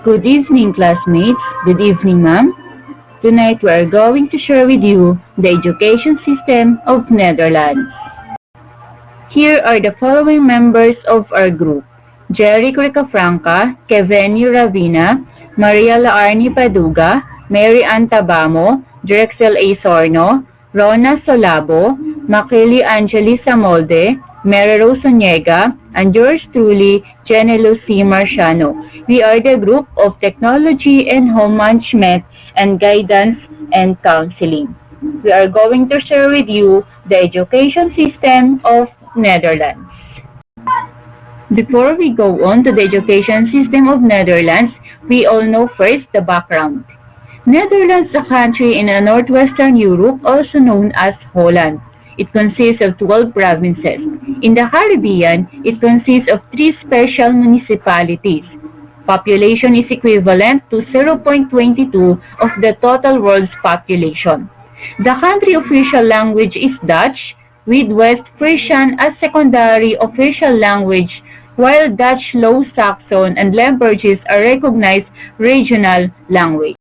Good evening, classmates. Good evening, ma'am. Tonight we are going to share with you the education system of Netherlands. Here are the following members of our group: Jerry Cricafranca, Keveni Ravina, Maria Laarni Paduga, Mary Ann Tabamo, Drexel A. Sorno, Rona Solabo, Makili Angeli Samolde, Mary Rose Onyega, and yours truly, Jenelo C. Marciano. We are the group of Technology and Home Management and Guidance and Counseling. We are going to share with you the education system of Netherlands. Before we go on to the education system of Netherlands, we all know first the background. Netherlands is a country in northwestern Europe, also known as Holland. It consists of 12 provinces. In the Caribbean, it consists of 3 special municipalities. Population is equivalent to 0.22 of the total world's population. The country official language is Dutch, with West Frisian as secondary official language, while Dutch Low Saxon and Limburgese are recognized regional language.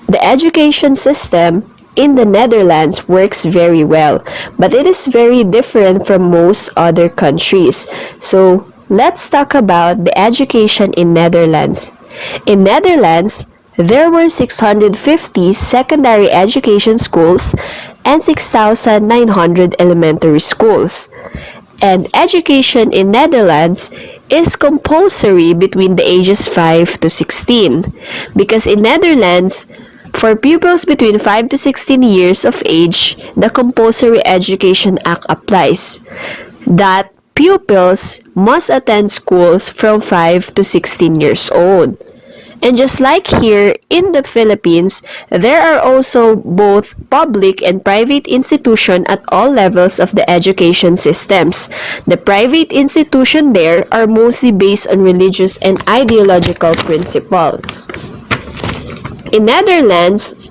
The education system in the Netherlands works very well, but it is very different from most other countries. So, let's talk about the education in Netherlands. In Netherlands, there were 650 secondary education schools and 6,900 elementary schools. And education in Netherlands is compulsory between the ages 5 to 16 because in Netherlands, for pupils between 5 to 16 years of age, the Compulsory Education Act applies. That pupils must attend schools from 5 to 16 years old. And just like here in the Philippines, there are also both public and private institutions at all levels of the education systems. The private institutions there are mostly based on religious and ideological principles. In Netherlands,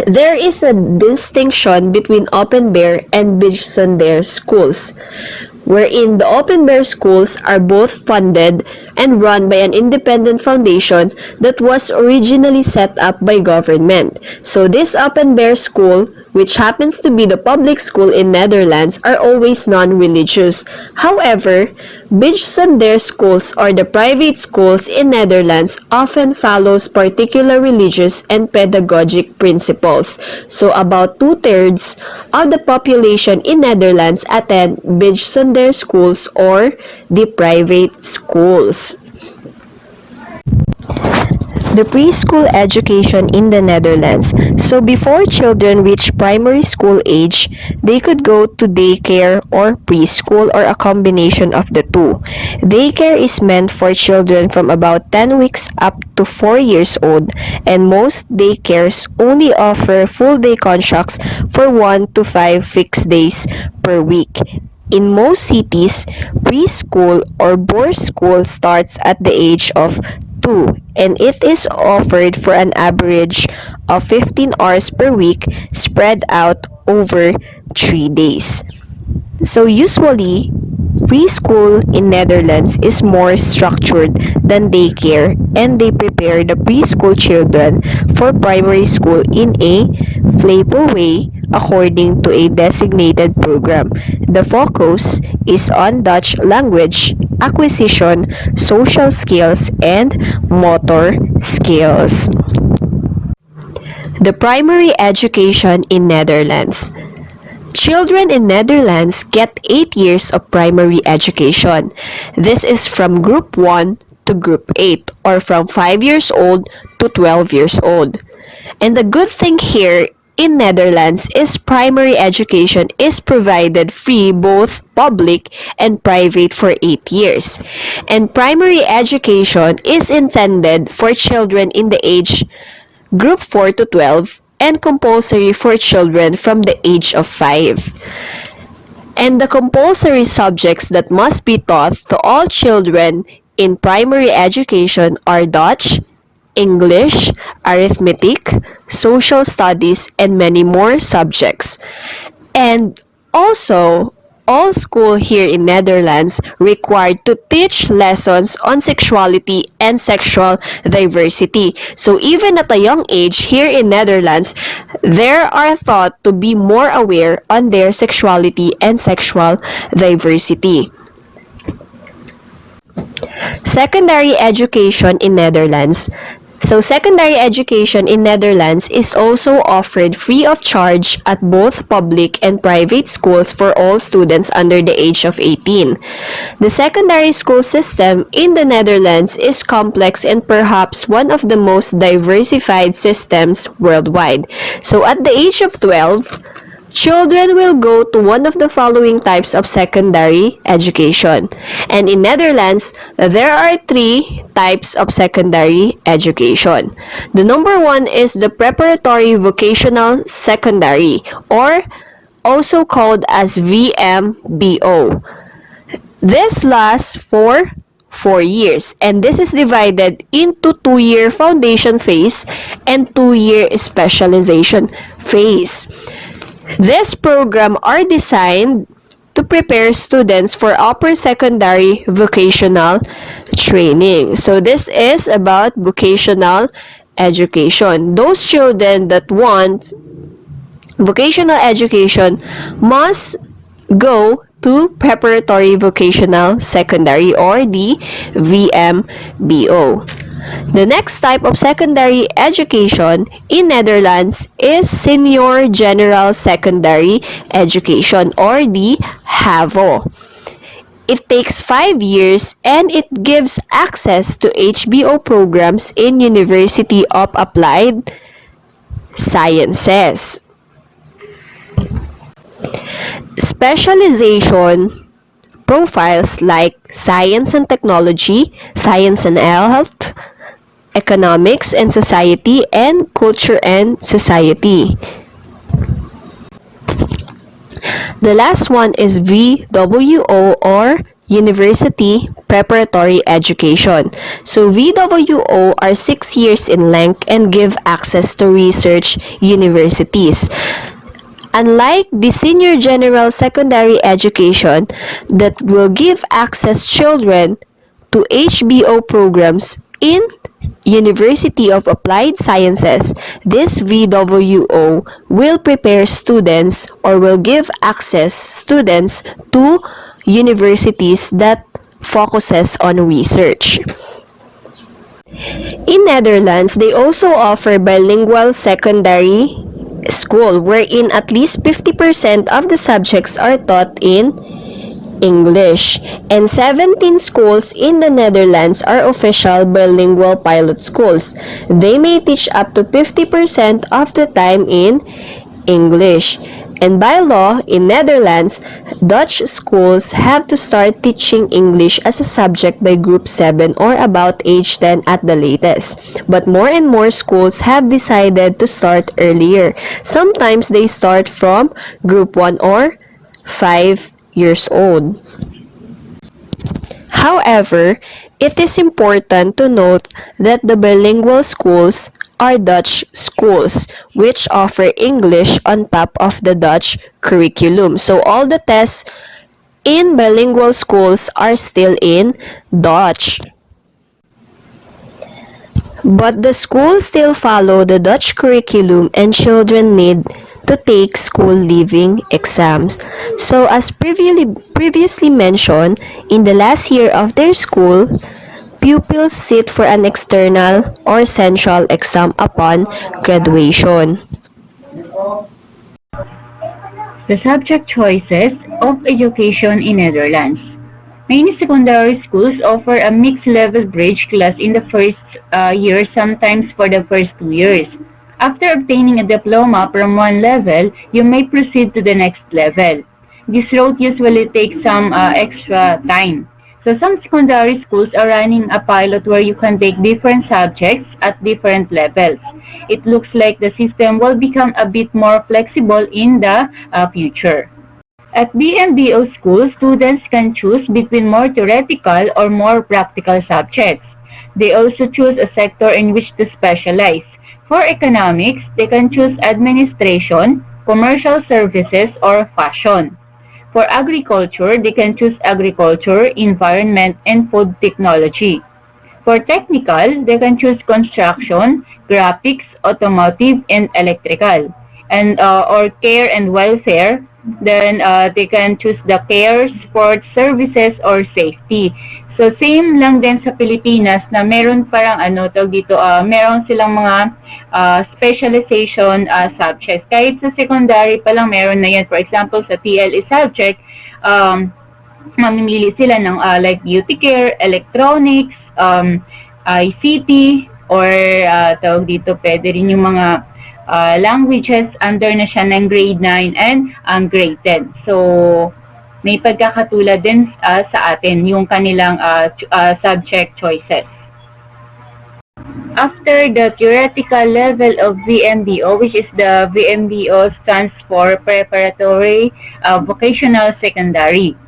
there is a distinction between open-bair and bijzonder schools, wherein the open-bair schools are both funded and run by an independent foundation that was originally set up by government. So this open-bair school, which happens to be the public school in Netherlands, are always non-religious. However, bijzonder schools or the private schools in Netherlands often follows particular religious and pedagogic principles. So about 2/3 of the population in Netherlands attend bijzonder schools or the private schools. The preschool education in the Netherlands. So before children reach primary school age, they could go to daycare or preschool or a combination of the two. Daycare is meant for children from about 10 weeks up to 4 years old, and most daycares only offer full-day contracts for 1 to 5 fixed days per week. In most cities, preschool or boarding school starts at the age of 2, and it is offered for an average of 15 hours per week spread out over 3 days. So usually, preschool in Netherlands is more structured than daycare, and they prepare the preschool children for primary school in a playful way according to a designated program. The focus is on Dutch language acquisition, social skills, and motor skills. The primary education in Netherlands. Children in Netherlands get 8 years of primary education. This is from Group 1 to Group 8, or from 5 years old to 12 years old. And the good thing here in Netherlands is primary education is provided free, both public and private, for 8 years. And primary education is intended for children in the age Group 4 to 12 and compulsory for children from the age of 5. And the compulsory subjects that must be taught to all children in primary education are Dutch, English, arithmetic, social studies, and many more subjects. And also, all schools here in Netherlands required to teach lessons on sexuality and sexual diversity. So even at a young age here in Netherlands, they are thought to be more aware on their sexuality and sexual diversity. Secondary education in Netherlands. So secondary education in Netherlands is also offered free of charge at both public and private schools for all students under the age of 18. The secondary school system in the Netherlands is complex and perhaps one of the most diversified systems worldwide. So at the age of 12, children will go to one of the following types of secondary education. And in Netherlands, there are three types of secondary education. The number one is the preparatory vocational secondary, or also called as VMBO. This lasts for 4 years, and this is divided into 2-year foundation phase and 2-year specialization phase. This program are designed to prepare students for upper secondary vocational training. So this is about vocational education. Those children that want vocational education must go to preparatory vocational secondary, or the VMBO. The next type of secondary education in Netherlands is Senior General Secondary Education, or the HAVO. It takes 5 years and it gives access to HBO programs in University of Applied Sciences. Specialization profiles like science and technology, science and health, economics and society, and culture and society. The last one is VWO, or University Preparatory Education. So VWO are 6 years in length and give access to research universities. Unlike the Senior General Secondary Education that will give access children to HBO programs in University of Applied Sciences, this VWO will prepare students, or will give access students to universities that focuses on research. In Netherlands, they also offer bilingual secondary school wherein at least 50% of the subjects are taught in English, and 17 schools in the Netherlands are official bilingual pilot schools. They may teach up to 50% of the time in English. And by law, in Netherlands, Dutch schools have to start teaching English as a subject by group 7 or about age 10 at the latest. But more and more schools have decided to start earlier. Sometimes they start from group 1 or 5 years old. However, it is important to note that the bilingual schools are Dutch schools, which offer English on top of the Dutch curriculum. So all the tests in bilingual schools are still in Dutch. But the schools still follow the Dutch curriculum, and children need to take school leaving exams. So as previously mentioned, in the last year of their school, pupils sit for an external or central exam upon graduation. The subject choices of education in Netherlands. Many secondary schools offer a mixed-level bridge class in the first year, sometimes for the first 2 years. After obtaining a diploma from one level, you may proceed to the next level. This route usually takes some extra time. So some secondary schools are running a pilot where you can take different subjects at different levels. It looks like the system will become a bit more flexible in the future. At BMBO schools, students can choose between more theoretical or more practical subjects. They also choose a sector in which to specialize. For economics, they can choose administration, commercial services, or fashion. For agriculture, they can choose agriculture, environment, and food technology. For technical, they can choose construction, graphics, automotive, and electrical. And or care and welfare, then they can choose the care, sports, services, or safety. So same lang din sa Pilipinas na meron parang tawag dito, meron silang mga specialization subjects. Kahit sa secondary pa lang meron na yan. For example, sa TLE subject, mamimili sila ng like beauty care, electronics, ICT, or tawag dito, pwede rin yung mga languages under na siya ng grade 9 and grade 10. So, may pagkakatulad din sa atin yung kanilang subject choices. After the theoretical level of VMBO, which is the VMBO stands for Preparatory Vocational Secondary.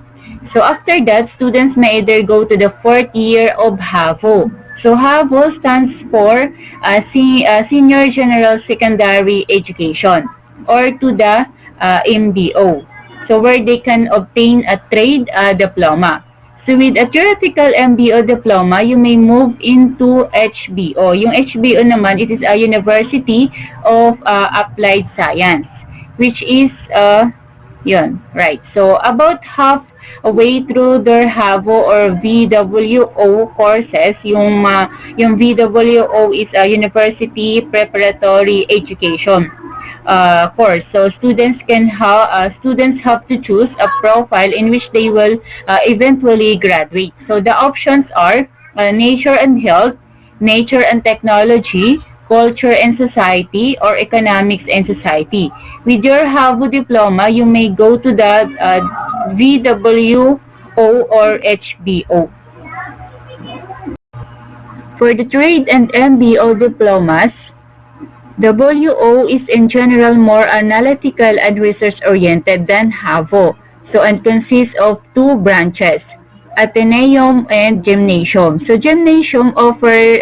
So after that, students may either go to the fourth year of HAVO. So HAVO stands for Senior General Secondary Education, or to the MBO. So where they can obtain a trade diploma. So with a theoretical MBO diploma, you may move into HBO. Yung HBO naman, it is a University of Applied Science, which is yun, right. So about halfway through their HAVO or VWO courses, yung VWO is a University Preparatory Education course. So students have to choose a profile in which they will eventually graduate. So the options are nature and health, nature and technology, culture and society, or economics and society. With your HAVO diploma, you may go to the VWO or HBO. For the trade and MBO diplomas, WO is in general more analytical and research-oriented than HAVO, so and consists of two branches, Athenaeum and Gymnasium. So Gymnasium offers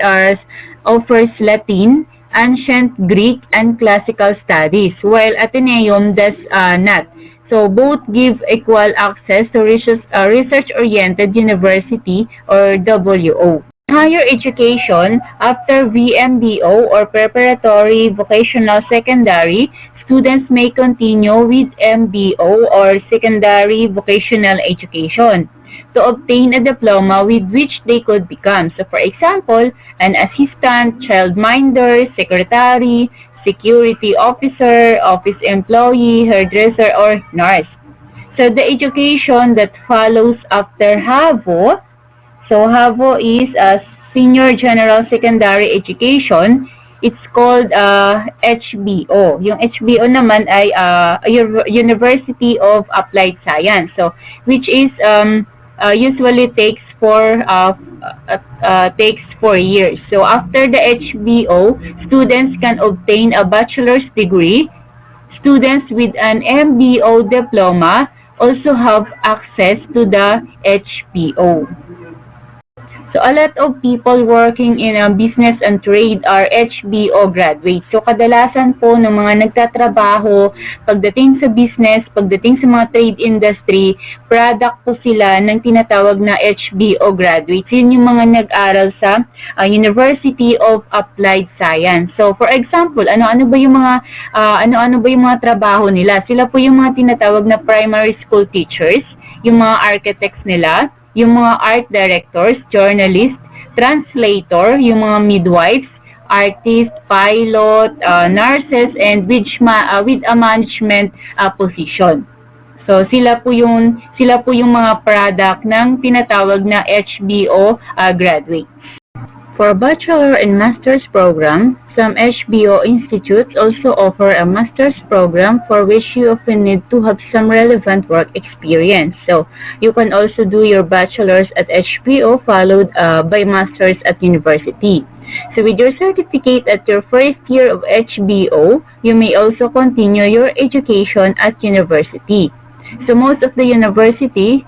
Latin, Ancient Greek, and Classical Studies, while Athenaeum does not. So both give equal access to research-oriented university or WO. Higher education, after VMBO or Preparatory Vocational Secondary, students may continue with MBO or Secondary Vocational Education to obtain a diploma with which they could become. So for example, an assistant, childminder, secretary, security officer, office employee, hairdresser, or nurse. So the education that follows after HAVO, so HAVO is a Senior General Secondary Education. It's called HBO. Yung HBO naman ay University of Applied Science. So which is usually takes 4 years. So after the HBO, students can obtain a bachelor's degree. Students with an MBO diploma also have access to the HBO. So a lot of people working in business and trade are HBO graduates. So kadalasan po ng mga nagtatrabaho pagdating sa business, pagdating sa mga trade industry, product po sila ng tinatawag na HBO graduates. Yun yung mga nag-aral sa University of Applied Science. So for example, ano-ano ba yung mga trabaho nila? Sila po yung mga tinatawag na primary school teachers, yung mga architects nila, yung mga art directors, journalists, translator, yung mga midwives, artists, pilot, nurses, and with a management position. So sila po yung mga product ng tinatawag na HBO graduates. For bachelor and master's program, some HBO institutes also offer a master's program for which you often need to have some relevant work experience. So you can also do your bachelor's at HBO followed by master's at university. So with your certificate at your first year of HBO, you may also continue your education at university. So most of the university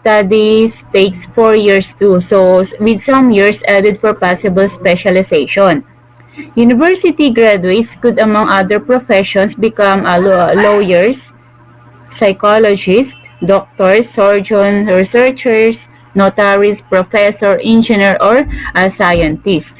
studies takes 4 years too. So with some years added for possible specialization. University graduates could, among other professions, become lawyers, psychologists, doctors, surgeons, researchers, notaries, professor, engineer, or scientists.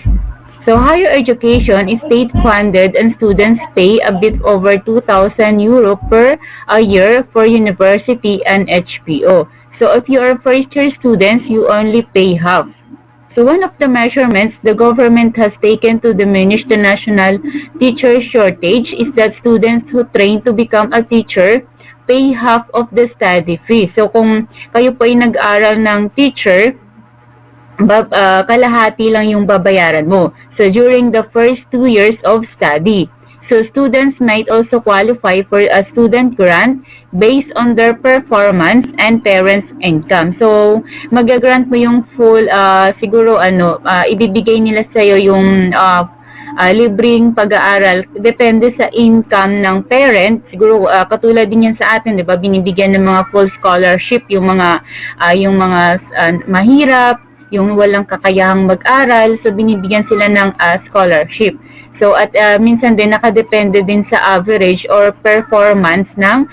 So higher education is state-funded and students pay a bit over 2,000 euro per a year for university and HPO. So if you are first-year students, you only pay half. So one of the measurements the government has taken to diminish the national teacher shortage is that students who train to become a teacher pay half of the study fee. So kung kayo po ay nag-aral ng teacher, kalahati lang yung babayaran mo. So during the first 2 years of study. So students might also qualify for a student grant based on their performance and parents' income. So mag-grant mo yung full, siguro ibibigay nila sa'yo yung libreng pag-aaral. Depende sa income ng parent. Siguro katulad din yan sa atin, 'di ba? Binibigyan ng mga full scholarship yung mga mahirap, yung walang kakayahang mag-aral, so binibigyan sila ng scholarship. So at minsan din nakadepende din sa average or performance ng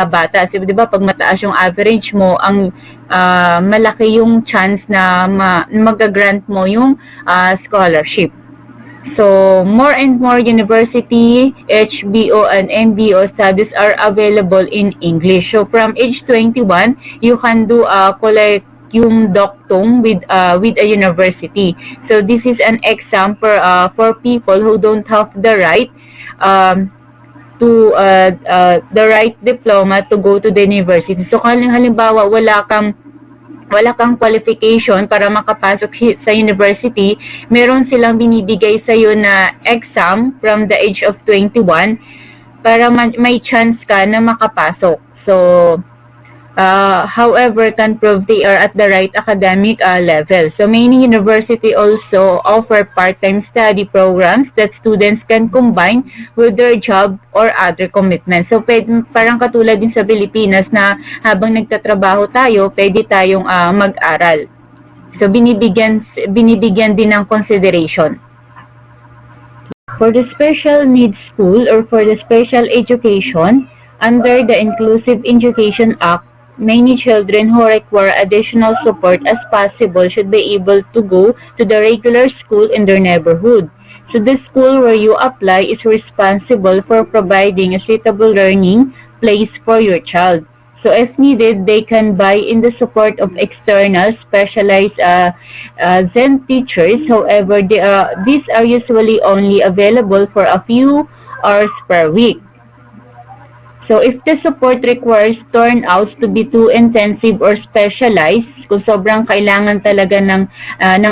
bata. So 'di ba pag mataas yung average mo, ang malaki yung chance na mag-grant mo yung scholarship. So, more and more university, HBO, and MBO studies are available in English. So, from age 21, you can do yung doctong with a university. So, this is an example for people who don't have the right the right diploma to go to the university. So, halimbawa, wala kang qualification para makapasok sa university, meron silang binibigay sa iyo na exam from the age of 21 para may chance ka na makapasok. So, however, can prove they are at the right academic level. So, many university also offer part-time study programs that students can combine with their job or other commitments. So, parang katulad din sa Pilipinas na habang nagtatrabaho tayo, pwede tayong mag-aral. So, binibigyan din ng consideration. For the special needs school or for the special education, under the Inclusive Education Act, many children who require additional support as possible should be able to go to the regular school in their neighborhood. So the school where you apply is responsible for providing a suitable learning place for your child. So if needed, they can buy in the support of external specialized Zen teachers. However, these are usually only available for a few hours per week. So, if the support requires turnouts to be too intensive or specialized, kung sobrang kailangan talaga ng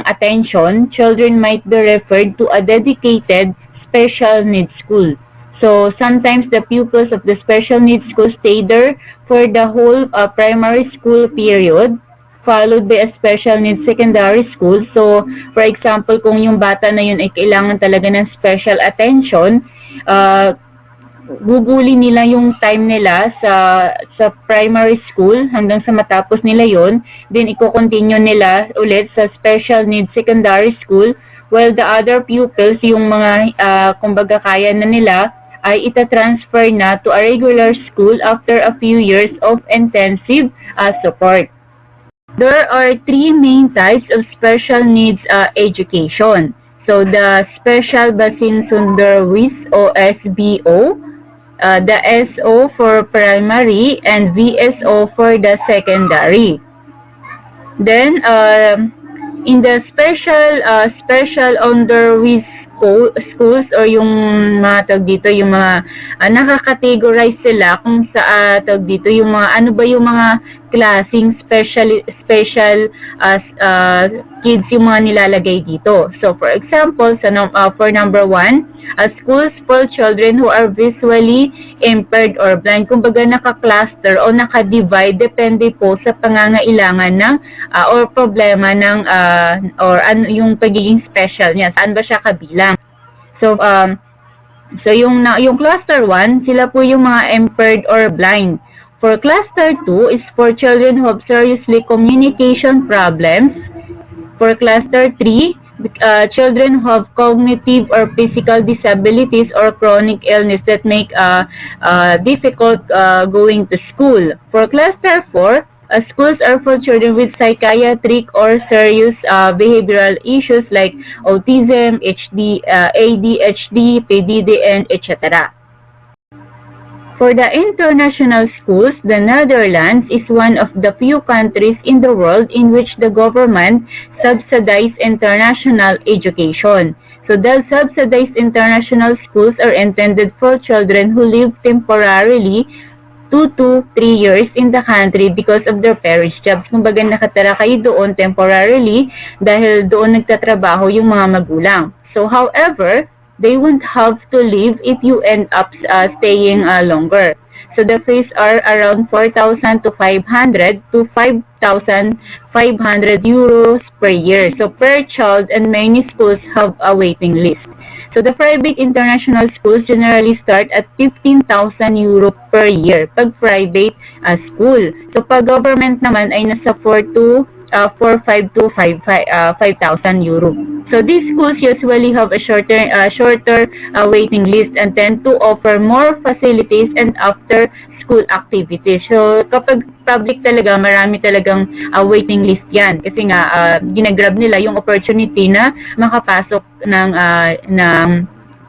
attention, children might be referred to a dedicated special needs school. So, sometimes the pupils of the special needs school stay there for the whole primary school period, followed by a special needs secondary school. So, for example, kung yung bata na yun ay kailangan talaga ng special attention, guguli nila yung time nila sa primary school hanggang sa matapos nila yon, then i-continue nila ulit sa special needs secondary school, while the other pupils, yung mga kumbaga kaya na nila, ay ita-transfer na to a regular school after a few years of intensive support. There are three main types of special needs education. So the Special Basin Sundarwis o SBO, the SO for primary, and VSO for the secondary. Then, in the special underwis schools or yung mga dito, yung mga nakakategorize sila kung sa dito, yung mga ano ba yung mga klaseng special kids yung mga nilalagay dito. So, for example, for number 1, schools for children who are visually impaired or blind. Kumbaga naka-cluster o naka-divide depende po sa pangangailangan ng or problema ng or ano yung pagiging special niya. Saan ba siya kabilang? So, yung cluster 1, sila po yung mga impaired or blind. For cluster 2 is for children who have seriously communication problems. For cluster 3, children who have cognitive or physical disabilities or chronic illness that make difficult going to school. For cluster 4, schools are for children with psychiatric or serious behavioral issues like autism, ADHD, PDD, and etc. For the international schools, the Netherlands is one of the few countries in the world in which the government subsidizes international education. So the subsidized international schools are intended for children who live temporarily 2 to 3 years in the country because of their parents' jobs. Kumbaga nakatira kayo doon temporarily dahil doon nagtatrabaho yung mga magulang. So however, they won't have to leave if you end up staying longer. So the fees are around 4,000 to 500 to 5,500 euros per year. So per child, and many schools have a waiting list. So the private international schools generally start at 15,000 euro per year pag private school. So pag government naman ay nasa 4 to 4,500 to 5,000 euro. So these schools usually have a shorter waiting list and tend to offer more facilities and after school activities. So kapag public talaga, marami talagang waiting list yan. Kasi nga, ginagrab nila yung opportunity na makapasok ng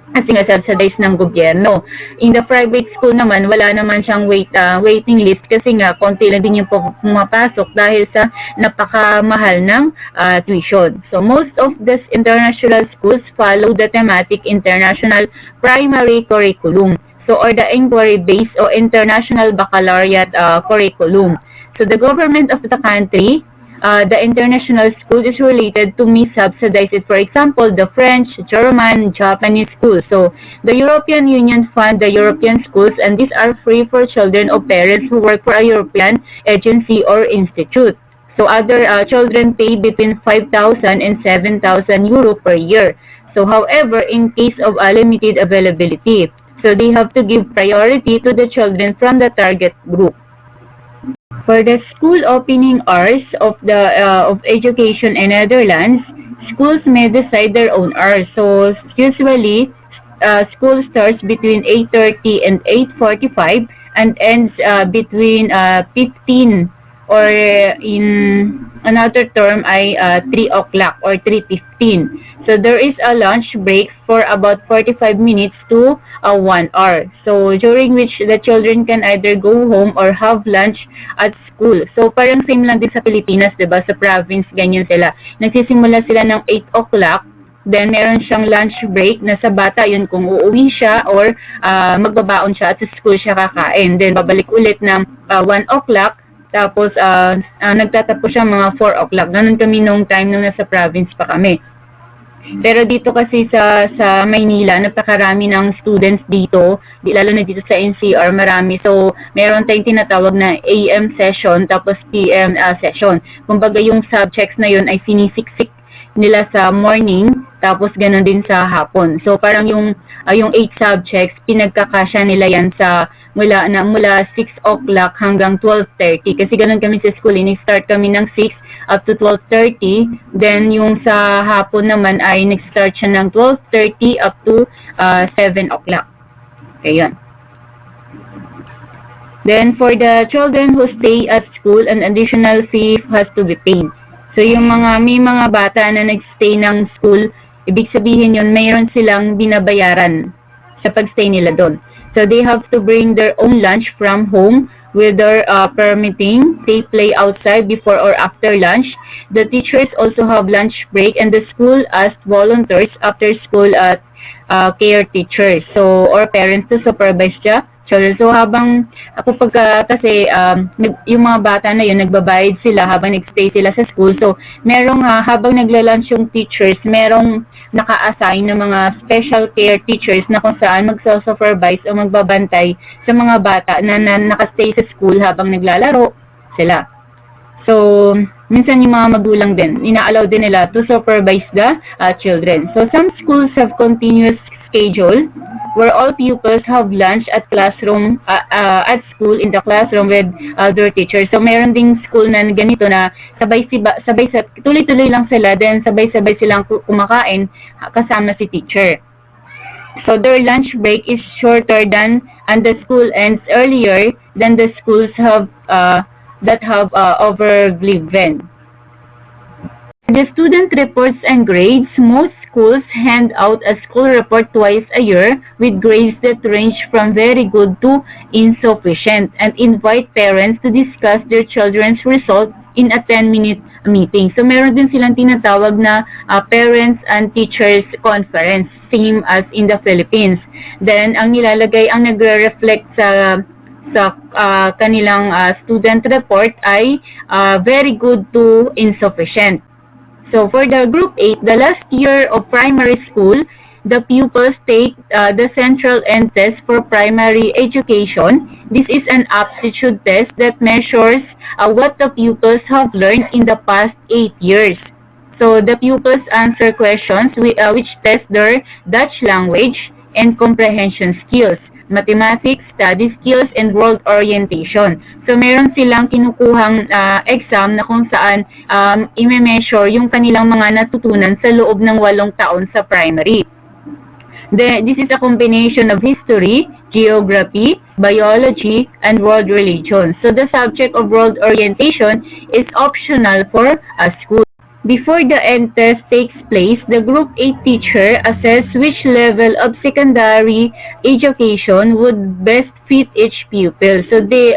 kasi nga subsidized ng gobyerno. In the private school naman, wala naman siyang waiting list kasi nga konti lang din yung pumapasok dahil sa napakamahal ng tuition. So most of these international schools follow the thematic international primary curriculum. So or the inquiry-based or international baccalaureate curriculum. So the government of the country, the international school is related to me subsidize it. For example, the French, German, Japanese schools. So the European Union fund the European schools, and these are free for children of parents who work for a European agency or institute. So other children pay between 5,000 and 7,000 euro per year. So however, in case of limited availability, so they have to give priority to the children from the target group. For the school opening hours of education in Netherlands, schools may decide their own hours. So usually, school starts between 8:30 and 8:45 and ends between 15 or in another term ay 3 o'clock or 3:15. So there is a lunch break for about 45 minutes to 1 hour. So during which the children can either go home or have lunch at school. So parang same lang din sa Pilipinas, 'di ba? Sa province ganyan sila. Nagsisimula sila ng 8 o'clock. Then meron siyang lunch break na sa bata yun kung uuwi siya or magbabaon siya at sa school siya kakain. Then babalik ulit ng 1 o'clock. Tapos, nagtatapos siya mga 4 o'clock. Ganun kami nung time nung nasa province pa kami. Pero dito kasi sa Maynila, napakarami ng students dito, lalo na dito sa NCR, marami. So, meron tayong tinatawag na AM session, tapos PM session. Kumbaga yung subjects na yun ay sinisiksik nila sa morning, tapos ganun din sa hapon. So parang yung 8 subjects, pinagkakasya nila yan sa mula 6 o'clock hanggang 12:30. Kasi ganun kami sa school, start kami ng 6 up to 12:30. Then yung sa hapon naman ay nag-start siya ng 12:30 up to 7 o'clock. Okay, yun. Then for the children who stay at school, an additional fee has to be paid. So yung may mga bata na nagstay ng school, ibig sabihin yun, mayroon silang binabayaran sa pagstay nila doon. So they have to bring their own lunch from home whether permitting they play outside before or after lunch. The teachers also have lunch break and the school asked volunteers after school care teachers or parents to supervise the children. So habang kasi yung mga bata na yun nagbabayad sila habang nagstay sila sa school. So merong habang nagla-lunch yung teachers, merong naka-assign na mga special care teachers na kung saan magso-supervise o magbabantay sa mga bata na nakastay sa school habang naglalaro sila. So minsan yung mga magulang din, ina-allow din nila to supervise the children. So some schools have continuous schedule where all pupils have lunch at school in the classroom with their teachers. So meron ding school na ganito na tuloy-tuloy lang sila, then sabay-sabay silang kumakain kasama si teacher. So their lunch break is shorter than, and the school ends earlier than the schools that have overleven. The student reports and grades. Most schools hand out a school report twice a year with grades that range from very good to insufficient and invite parents to discuss their children's results in a 10-minute meeting. So meron din silang tinatawag na parents and teachers conference, same as in the Philippines. Then ang nilalagay, ang nagre-reflect sa kanilang student report ay very good to insufficient. So for the Group 8, the last year of primary school, the pupils take the central end test for primary education. This is an aptitude test that measures what the pupils have learned in the past 8 years. So the pupils answer questions which test their Dutch language and comprehension skills, mathematics, study skills, and world orientation. So meron silang kinukuhang exam na kung saan i-measure yung kanilang mga natutunan sa loob ng 8 taon sa primary. This is a combination of history, geography, biology, and world religion. So the subject of world orientation is optional for a school. Before the end test takes place, the Group 8 teacher assess which level of secondary education would best fit each pupil. So they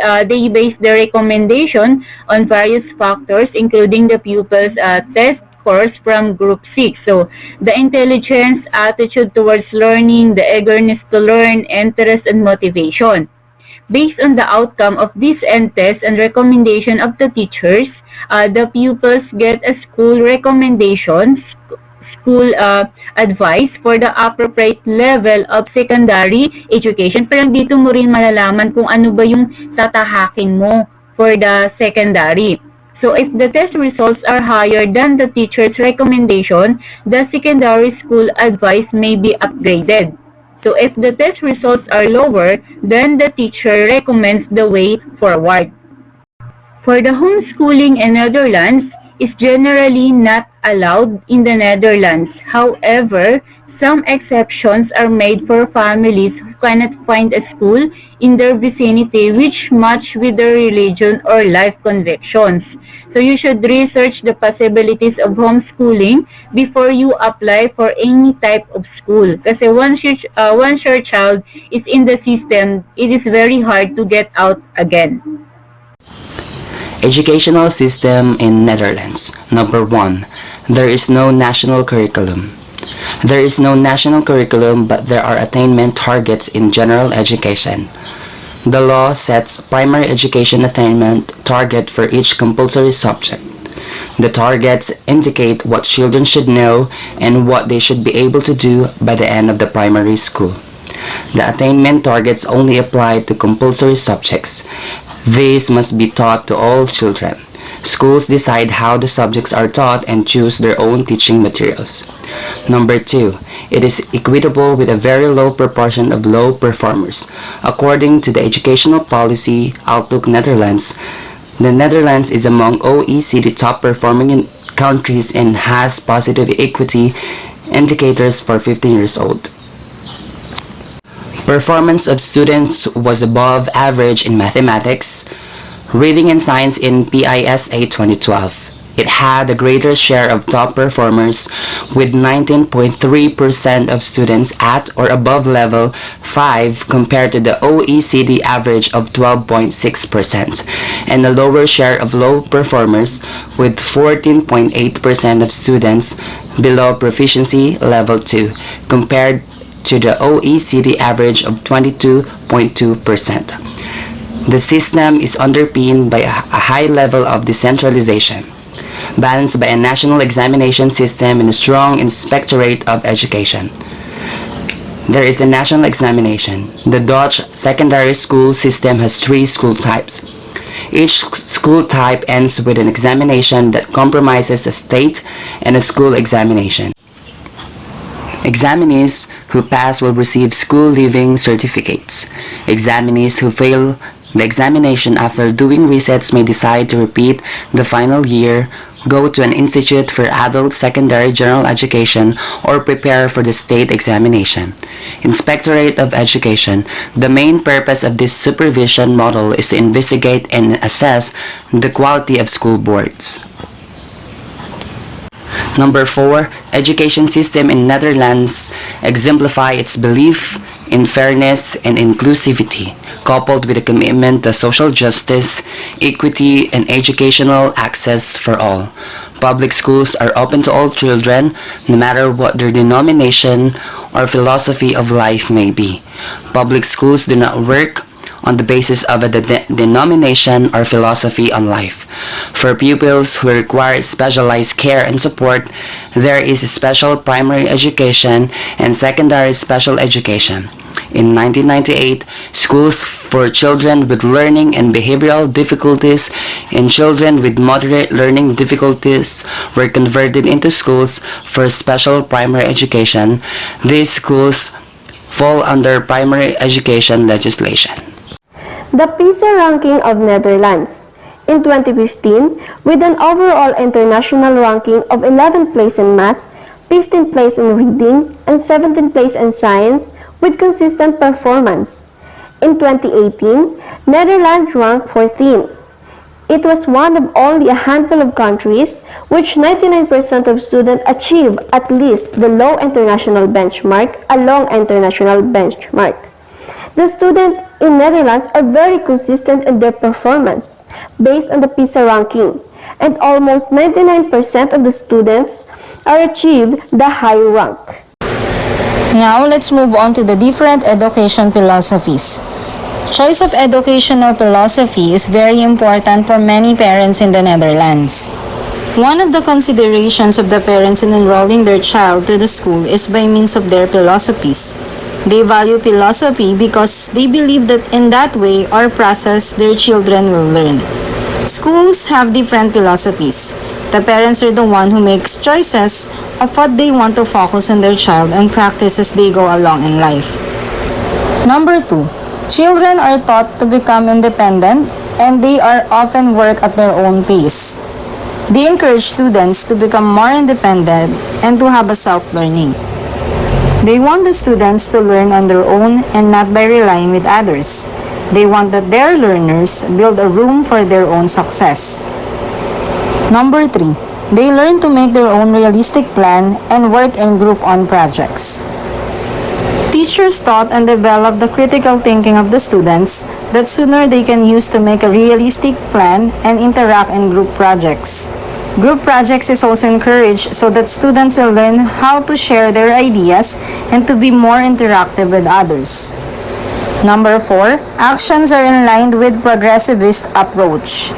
base their recommendation on various factors, including the pupil's test scores from Group 6. So the intelligence, attitude towards learning, the eagerness to learn, interest, and motivation. Based on the outcome of this end test and recommendation of the teachers, the pupils get a school recommendation, school advice for the appropriate level of secondary education. Pero dito mo rin malalaman kung ano ba yung tatahakin mo for the secondary. So if the test results are higher than the teacher's recommendation, the secondary school advice may be upgraded. So if the test results are lower, then the teacher recommends the way forward. For the homeschooling in Netherlands is generally not allowed in the Netherlands. However, some exceptions are made for families who cannot find a school in their vicinity which match with their religion or life convictions. So you should research the possibilities of homeschooling before you apply for any type of school. Kasi once your child is in the system, it is very hard to get out again. Educational system in Netherlands. Number 1. There is no national curriculum. There is no national curriculum, but there are attainment targets in general education. The law sets primary education attainment target for each compulsory subject. The targets indicate what children should know and what they should be able to do by the end of the primary school. The attainment targets only apply to compulsory subjects. These must be taught to all children. Schools decide how the subjects are taught and choose their own teaching materials. Number 2. It is equitable with a very low proportion of low performers. According to the Educational Policy Outlook Netherlands, the Netherlands is among OECD top performing countries and has positive equity indicators for 15 years old. Performance of students was above average in mathematics, reading and science in PISA 2012. It had a greater share of top performers with 19.3% of students at or above level 5 compared to the OECD average of 12.6% and a lower share of low performers with 14.8% of students below proficiency level 2 compared to the OECD average of 22.2%. The system is underpinned by a high level of decentralization, balanced by a national examination system and a strong inspectorate of education. There is a national examination. The Dutch secondary school system has 3 school types. Each school type ends with an examination that compromises a state and a school examination. Examinees who pass will receive school leaving certificates. Examinees who fail the examination after doing resets may decide to repeat the final year, go to an institute for adult secondary general education, or prepare for the state examination. Inspectorate of Education. The main purpose of this supervision model is to investigate and assess the quality of school boards. Number 4, education system in Netherlands exemplify its belief in fairness and inclusivity, coupled with a commitment to social justice, equity, and educational access for all. Public schools are open to all children, no matter what their denomination or philosophy of life may be. Public schools do not work on the basis of a denomination or philosophy on life. For pupils who require specialized care and support, there is special primary education and secondary special education. In 1998, schools for children with learning and behavioral difficulties and children with moderate learning difficulties were converted into schools for special primary education. These schools fall under primary education legislation. The PISA ranking of Netherlands. In 2015, with an overall international ranking of 11th place in math, 15th place in reading, and 17th place in science with consistent performance. In 2018, Netherlands ranked 14th. It was one of only a handful of countries which 99% of students achieve at least the low international benchmark, a long international benchmark. The students in Netherlands are very consistent in their performance based on the PISA ranking, and almost 99% of the students are achieved the high rank. Now, let's move on to the different education philosophies. Choice of educational philosophy is very important for many parents in the Netherlands. One of the considerations of the parents in enrolling their child to the school is by means of their philosophies. They value philosophy because they believe that in that way or process their children will learn. Schools have different philosophies. The parents are the one who makes choices of what they want to focus on their child and practice as they go along in life. Number 2, children are taught to become independent and they are often work at their own pace. They encourage students to become more independent and to have a self-learning. They want the students to learn on their own and not by relying with others. They want that their learners build a room for their own success. Number 3, they learn to make their own realistic plan and work in group on projects. Teachers taught and developed the critical thinking of the students that sooner they can use to make a realistic plan and interact in group projects. Group projects is also encouraged so that students will learn how to share their ideas and to be more interactive with others. Number 4, actions are in line with progressivist approach.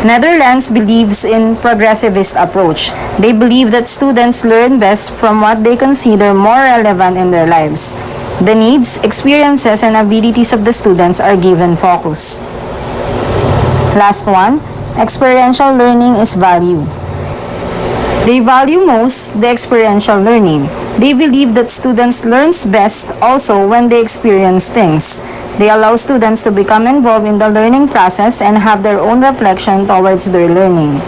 Netherlands believes in progressivist approach. They believe that students learn best from what they consider more relevant in their lives. The needs, experiences, and abilities of the students are given focus. Last one, experiential learning is valued. They value most the experiential learning. They believe that students learn best also when they experience things. They allow students to become involved in the learning process and have their own reflection towards their learning.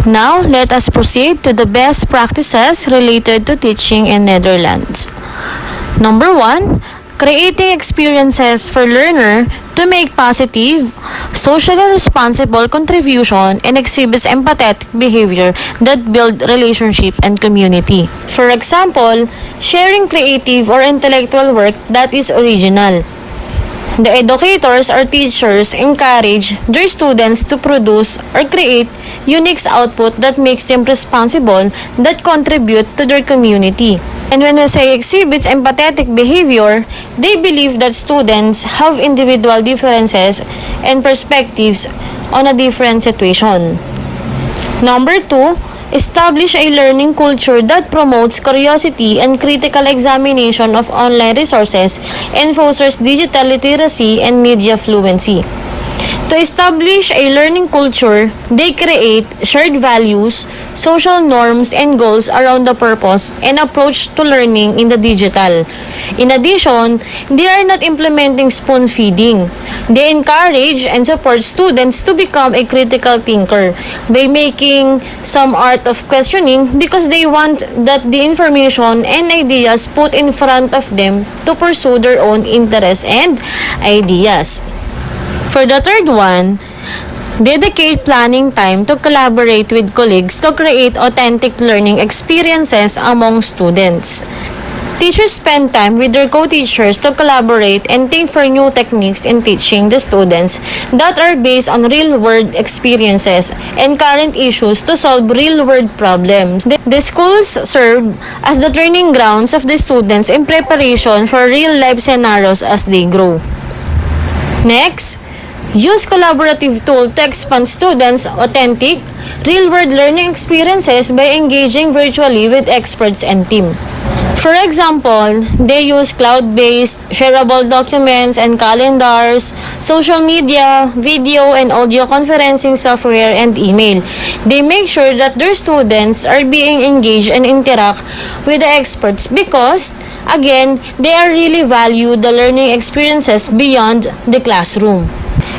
Now, let us proceed to the best practices related to teaching in Netherlands. Number 1, creating experiences for learner to make positive, socially responsible contribution and exhibits empathetic behavior that build relationship and community. For example, sharing creative or intellectual work that is original. The educators or teachers encourage their students to produce or create unique output that makes them responsible that contribute to their community. And when we say exhibits empathetic behavior, they believe that students have individual differences and perspectives on a different situation. Number 2, establish a learning culture that promotes curiosity and critical examination of online resources and fosters digital literacy and media fluency. To To establish a learning culture, they create shared values, social norms, and goals around the purpose and approach to learning in the digital. In addition, they are not implementing spoon feeding. They encourage and support students to become a critical thinker by making some art of questioning because they want that the information and ideas put in front of them to pursue their own interests and ideas. For the third one, dedicate planning time to collaborate with colleagues to create authentic learning experiences among students. Teachers spend time with their co-teachers to collaborate and think for new techniques in teaching the students that are based on real-world experiences and current issues to solve real-world problems. The schools serve as the training grounds of the students in preparation for real-life scenarios as they grow. Next, use collaborative tool to expand students' authentic, real-world learning experiences by engaging virtually with experts and team. For example, they use cloud-based, shareable documents and calendars, social media, video and audio conferencing software, and email. They make sure that their students are being engaged and interact with the experts because, again, they are really value the learning experiences beyond the classroom.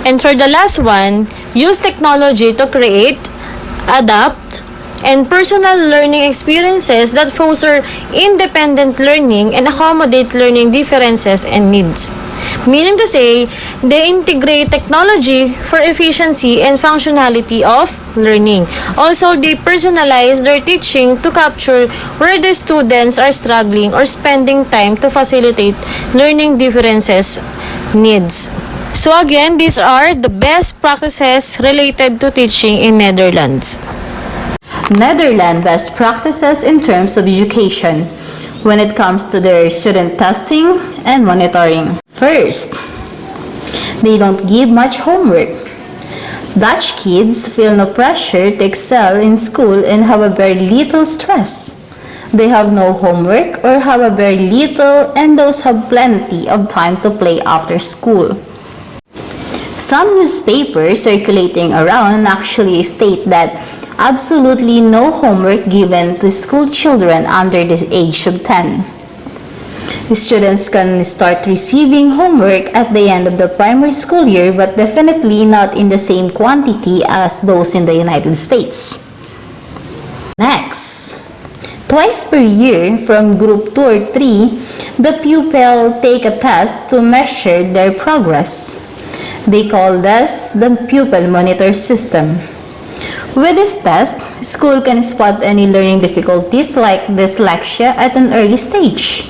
And for the last one, use technology to create, adapt, and personal learning experiences that foster independent learning and accommodate learning differences and needs. Meaning to say, they integrate technology for efficiency and functionality of learning. Also, they personalize their teaching to capture where the students are struggling or spending time to facilitate learning differences needs. So again, these are the best practices related to teaching in Netherlands. Netherlands best practices in terms of education when it comes to their student testing and monitoring. First, they don't give much homework. Dutch kids feel no pressure to excel in school and have a very little stress. They have no homework or have a very little, and those have plenty of time to play after school. Some newspapers circulating around actually state that absolutely no homework given to school children under the age of 10. Students can start receiving homework at the end of the primary school year, but definitely not in the same quantity as those in the United States. Next, twice per year from group 2 or 3, the pupil take a test to measure their progress. They call this the pupil monitor system. With this test, school can spot any learning difficulties like dyslexia at an early stage.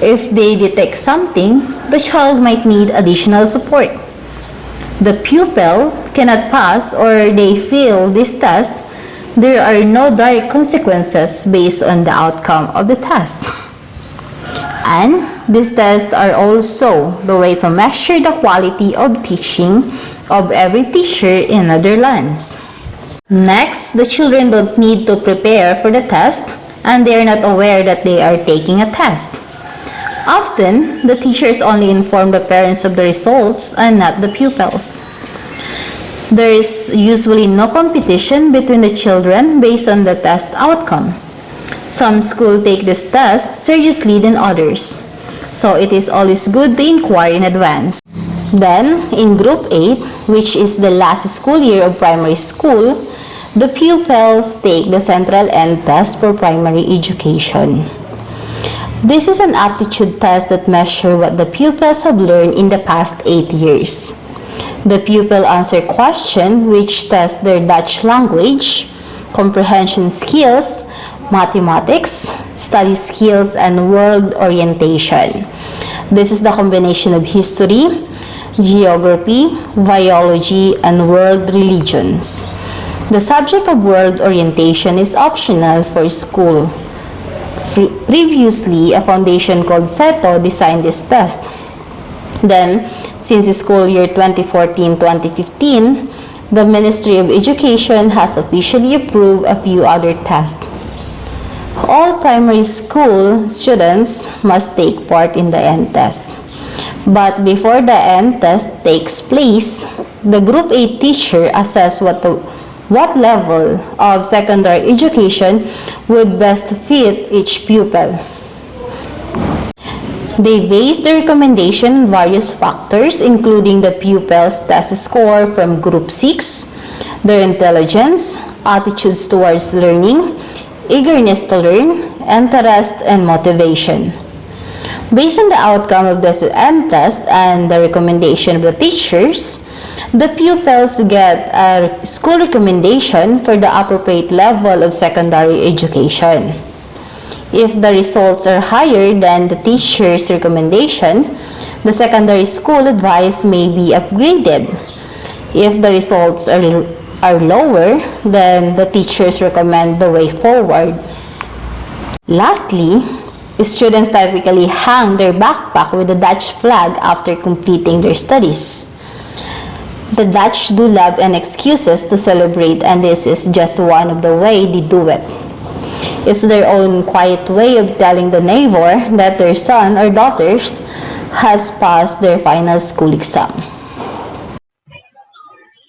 If they detect something, the child might need additional support. The pupil cannot pass or they fail this test, there are no direct consequences based on the outcome of the test. And these tests are also the way to measure the quality of teaching of every teacher in Netherlands. Next, the children don't need to prepare for the test and they are not aware that they are taking a test. Often, the teachers only inform the parents of the results and not the pupils. There is usually no competition between the children based on the test outcome. Some schools take this test seriously than others, so it is always good to inquire in advance. Then, in Group 8, which is the last school year of primary school, the pupils take the central end test for primary education. This is an aptitude test that measures what the pupils have learned in the past 8 years. The pupil answer questions which test their Dutch language, comprehension skills, mathematics, study skills, and world orientation. This is the combination of history, geography, biology, and world religions. The subject of world orientation is optional for school. Previously, a foundation called SETO designed this test. Then, since the school year 2014-2015, the Ministry of Education has officially approved a few other tests. All primary school students must take part in the end test. But before the end test takes place, The Group A teacher assess what level of secondary education would best fit each pupil. They base the recommendation on various factors including the pupil's test score from Group 6, their intelligence, attitudes towards learning, eagerness to learn, interest, and motivation. Based on the outcome of the end test and the recommendation of the teachers, the pupils get a school recommendation for the appropriate level of secondary education. If the results are higher than the teacher's recommendation, the secondary school advice may be upgraded. If the results are lower, then the teachers recommend the way forward. Lastly, students typically hang their backpack with the Dutch flag after completing their studies. The Dutch do love and excuses to celebrate, and this is just one of the way they do it. It's their own quiet way of telling the neighbor that their son or daughters has passed their final school exam.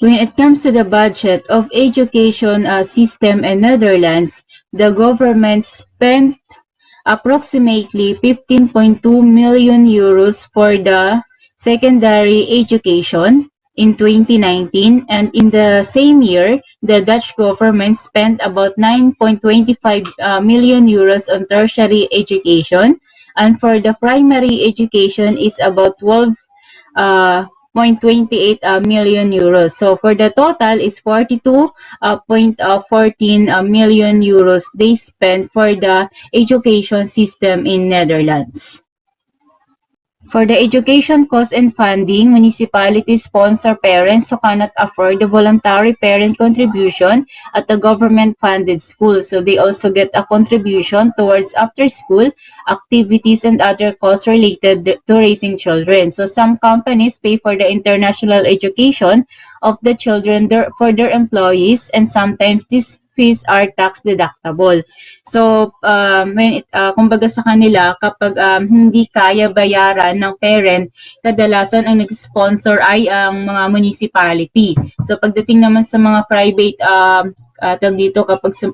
When it comes to the budget of education system in Netherlands, the government spent approximately 15.2 million euros for the secondary education in 2019, and in the same year, the Dutch government spent about 9.25 million euros on tertiary education, and for the primary education is about 12.28 million euros. So for the total is 42.14 million euros they spent for the education system in Netherlands. For the education cost and funding, municipalities sponsor parents who cannot afford the voluntary parent contribution at the government-funded school. So they also get a contribution towards after-school activities and other costs related to raising children. So some companies pay for the international education of the children for their employees, and sometimes these fees are tax deductible. So, kumbaga sa kanila, kapag hindi kaya bayaran ng parent, kadalasan ang nag-sponsor ay ang mga municipality. So, pagdating naman sa mga private,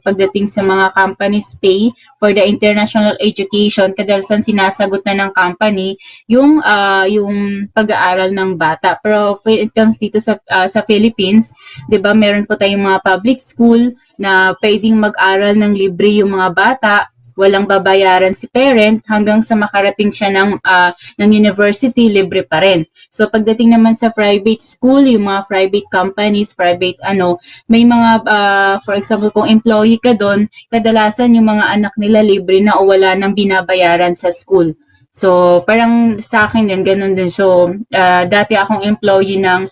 pagdating sa mga companies pay for the international education, kadalasan sinasagot na ng company yung pag-aaral ng bata. Pero when it comes dito sa Philippines, 'di ba, meron po tayong mga public school na pwedeng mag-aral ng libre yung mga bata, walang babayaran si parent hanggang sa makarating siya ng university, libre pa rin. So pagdating naman sa private school, yung mga private companies, may mga for example kung employee ka doon, kadalasan yung mga anak nila libre na o wala nang binabayaran sa school. So parang sa akin din ganun din. So dati akong employee ng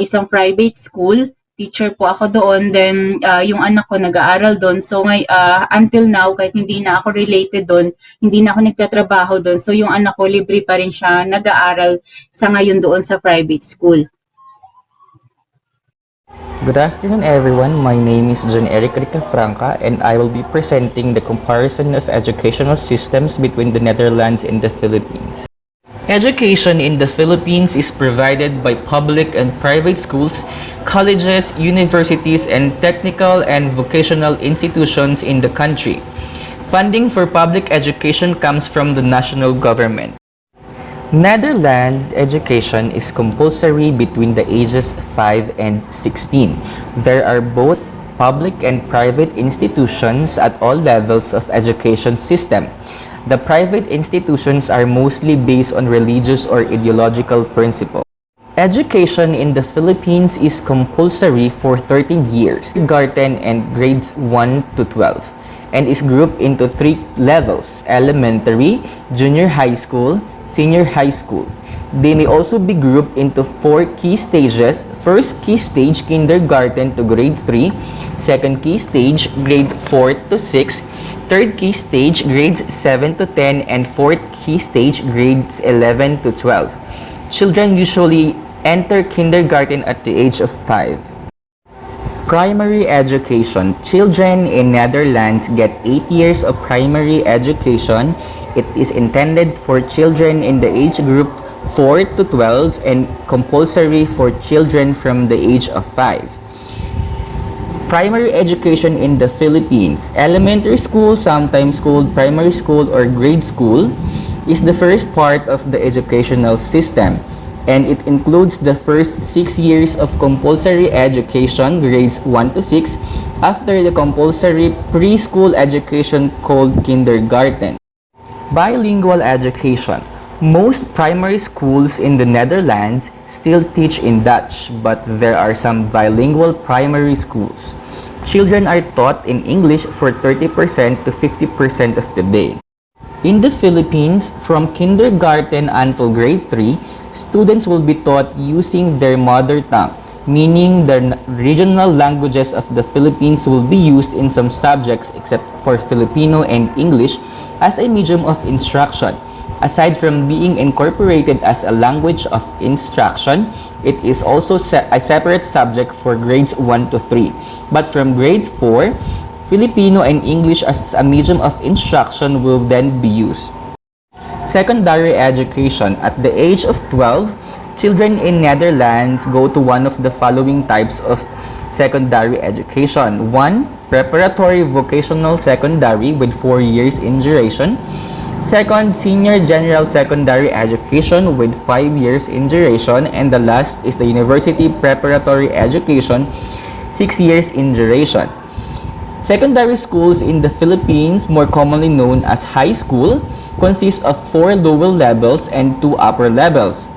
isang private school. Teacher po ako doon, then yung anak ko nag-aaral doon. So until now, kahit hindi na ako related doon, hindi na ako nagtatrabaho doon. So yung anak ko, libre pa rin siya, nag-aaral sa ngayon doon sa private school. Good afternoon everyone, my name is John Eric Ricafranca and I will be presenting the comparison of educational systems between the Netherlands and the Philippines. Education in the Philippines is provided by public and private schools, colleges, universities, and technical and vocational institutions in the country. Funding for public education comes from the national government. Netherlands education is compulsory between the ages 5 and 16. There are both public and private institutions at all levels of education system. The private institutions are mostly based on religious or ideological principles. Education in the Philippines is compulsory for 13 years, kindergarten and grades 1 to 12, and is grouped into 3 levels: elementary, junior high school, senior high school. They may also be grouped into 4 key stages. First key stage, kindergarten to grade 3. Second key stage, grade 4 to 6. Third key stage, grades 7 to 10. And fourth key stage, grades 11 to 12. Children usually enter kindergarten at the age of 5. Primary education. Children in Netherlands get 8 years of primary education. It is intended for children in the age group 4 to 12, and compulsory for children from the age of 5. Primary education in the Philippines. Elementary school, sometimes called primary school or grade school, is the first part of the educational system, and it includes the first 6 years of compulsory education, grades 1 to 6, after the compulsory preschool education called kindergarten. Bilingual education. Most primary schools in the Netherlands still teach in Dutch, but there are some bilingual primary schools. Children are taught in English for 30% to 50% of the day. In the Philippines, from kindergarten until grade 3, students will be taught using their mother tongue, meaning the regional languages of the Philippines will be used in some subjects except for Filipino and English as a medium of instruction. Aside from being incorporated as a language of instruction, it is also a separate subject for grades 1 to 3. But from grade 4, Filipino and English as a medium of instruction will then be used. Secondary education. At the age of 12, children in Netherlands go to one of the following types of secondary education. 1. Preparatory vocational secondary with 4 years in duration. Second, senior general secondary education with 5 years in duration. And the last is the university preparatory education, 6 years in duration. Secondary schools in the Philippines, more commonly known as high school, consist of 4 lower levels and 2 upper levels.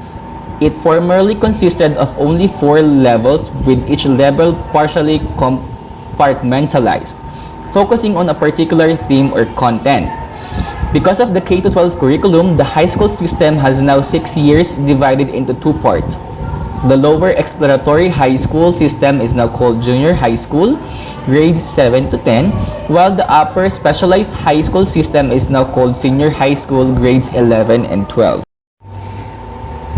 It formerly consisted of only 4 levels, with each level partially compartmentalized, focusing on a particular theme or content. Because of the K-12 curriculum, the high school system has now 6 years divided into 2 parts. The lower exploratory high school system is now called junior high school, grades 7 to 10, while the upper specialized high school system is now called senior high school, grades 11 and 12.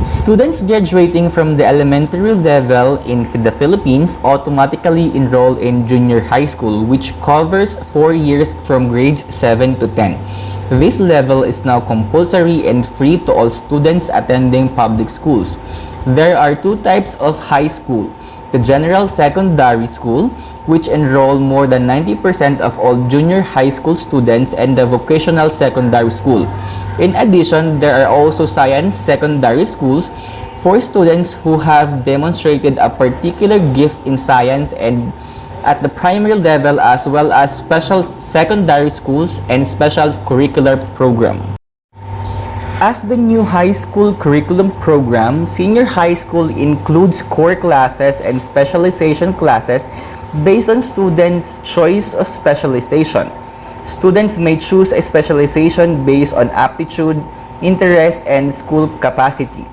Students graduating from the elementary level in the Philippines automatically enroll in junior high school, which covers 4 years from grades 7 to 10. This level is now compulsory and free to all students attending public schools. There are 2 types of high school: the general secondary school, which enroll more than 90% of all junior high school students, and the vocational secondary school. In addition, there are also science secondary schools for students who have demonstrated a particular gift in science and at the primary level, as well as special secondary schools and special curricular program. As the new high school curriculum program, senior high school includes core classes and specialization classes based on students' choice of specialization. Students may choose a specialization based on aptitude, interest, and school capacity.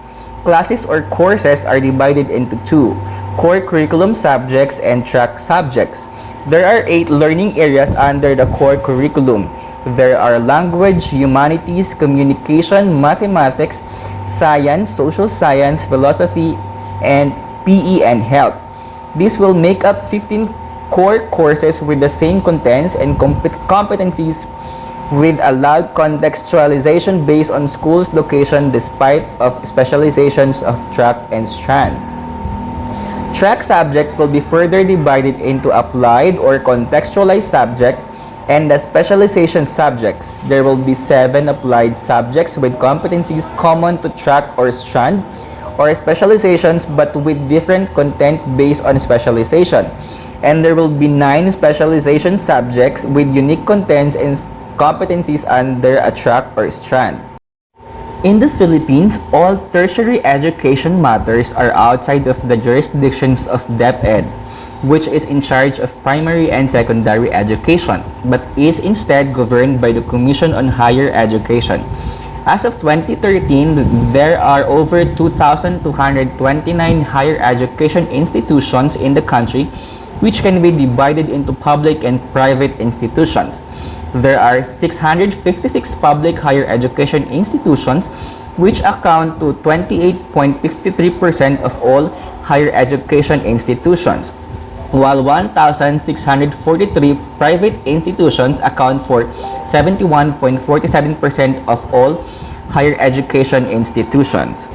Classes or courses are divided into 2: core curriculum subjects and track subjects. There are 8 learning areas under the core curriculum. There are language, humanities, communication, mathematics, science, social science, philosophy, and PE and health. This will make up 15 core courses with the same contents and competencies, with allowed contextualization based on school's location despite of specializations of track and strand. Track subject will be further divided into applied or contextualized subject and the specialization subjects. There will be 7 applied subjects with competencies common to track or strand, or specializations but with different content based on specialization. And there will be 9 specialization subjects with unique contents and competencies under a track or strand. In the Philippines, all tertiary education matters are outside of the jurisdictions of DepEd, which is in charge of primary and secondary education, but is instead governed by the Commission on Higher Education. As of 2013, there are over 2,229 higher education institutions in the country, which can be divided into public and private institutions. There are 656 public higher education institutions, which account to 28.53% of all higher education institutions, while 1,643 private institutions account for 71.47% of all higher education institutions.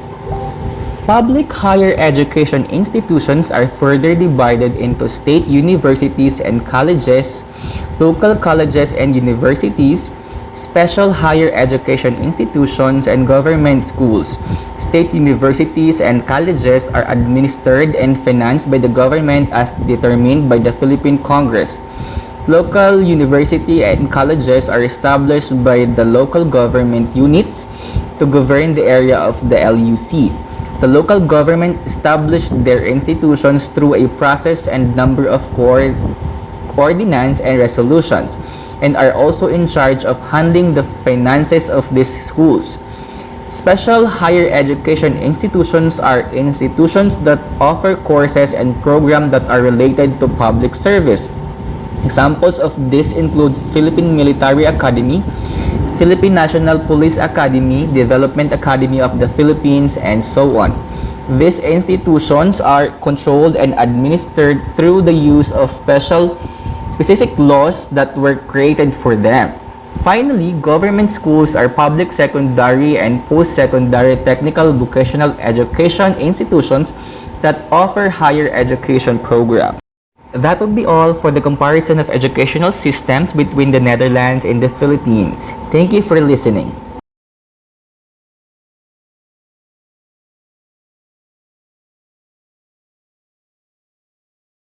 Public higher education institutions are further divided into state universities and colleges, local colleges and universities, special higher education institutions, and government schools. State universities and colleges are administered and financed by the government as determined by the Philippine Congress. Local university and colleges are established by the local government units to govern the area of the LUC. The local government established their institutions through a process and number of ordinance and resolutions, and are also in charge of handling the finances of these schools. Special higher education institutions are institutions that offer courses and programs that are related to public service. Examples of this include Philippine Military Academy, Philippine National Police Academy, Development Academy of the Philippines, and so on. These institutions are controlled and administered through the use of specific laws that were created for them. Finally, government schools are public secondary and post-secondary technical vocational education institutions that offer higher education programs. That would be all for the comparison of educational systems between the Netherlands and the Philippines. Thank you for listening.